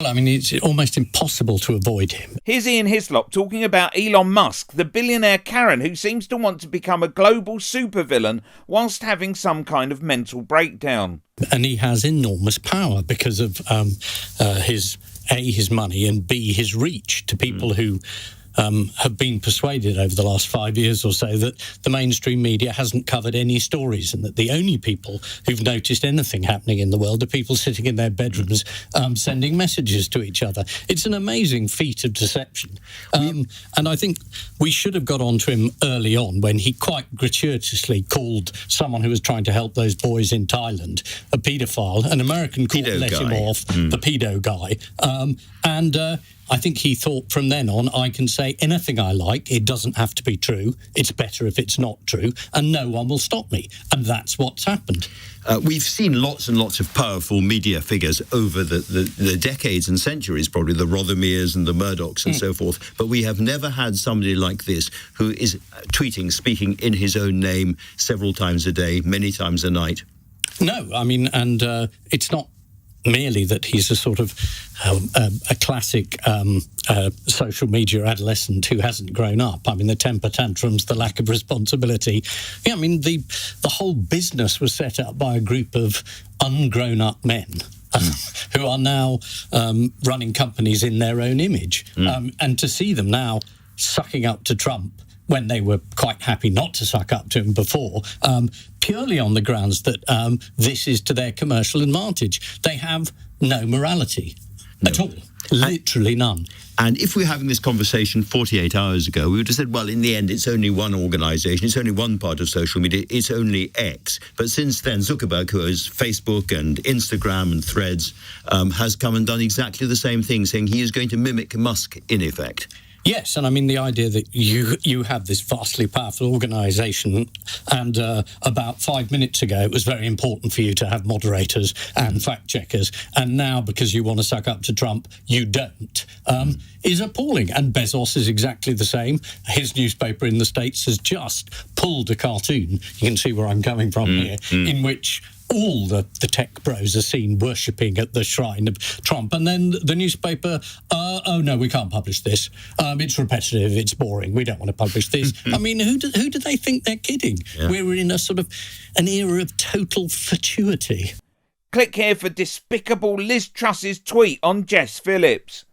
I mean, it's almost impossible to avoid him. Here's Ian Hislop talking about Elon Musk, the billionaire Karen who seems to want to become a global supervillain whilst having some kind of mental breakdown. And he has enormous power because of his money, and B, his reach to people who have been persuaded over the last 5 years or so that the mainstream media hasn't covered any stories, and that the only people who've noticed anything happening in the world are people sitting in their bedrooms sending messages to each other. It's an amazing feat of deception. And I think we should have got onto him early on when he quite gratuitously called someone who was trying to help those boys in Thailand a paedophile. An American court let him off, the pedo guy. I think he thought from then on, I can say anything I like. It doesn't have to be true. It's better if it's not true, and no one will stop me. And that's what's happened. We've seen lots and lots of powerful media figures over the decades and centuries, probably the Rothermeres and the Murdochs and so forth. But we have never had somebody like this who is tweeting, speaking in his own name several times a day, many times a night. No, I mean, and it's not merely that he's a sort of a classic social media adolescent who hasn't grown up. I mean, the temper tantrums, the lack of responsibility. Yeah, I mean, the whole business was set up by a group of ungrown up men who are now running companies in their own image. And to see them now sucking up to Trump when they were quite happy not to suck up to him before, purely on the grounds that this is to their commercial advantage. They have no morality at all, literally none. And if we were having this conversation 48 hours ago, we would have said, well, in the end, it's only one organisation, it's only one part of social media, it's only X. But since then, Zuckerberg, who has Facebook and Instagram and Threads, has come and done exactly the same thing, saying he is going to mimic Musk, in effect. Yes, and I mean the idea that you have this vastly powerful organisation, and about 5 minutes ago it was very important for you to have moderators and fact checkers, and now because you want to suck up to Trump, you don't, is appalling. And Bezos is exactly the same. His newspaper in the States has just pulled a cartoon, you can see where I'm coming from here, in which all the tech bros are seen worshipping at the shrine of Trump. And then the newspaper, oh, no, we can't publish this. It's repetitive, it's boring, we don't want to publish this. I mean, who do they think they're kidding? Yeah. We're in a sort of an era of total fatuity. Click here for despicable Liz Truss's tweet on Jess Phillips.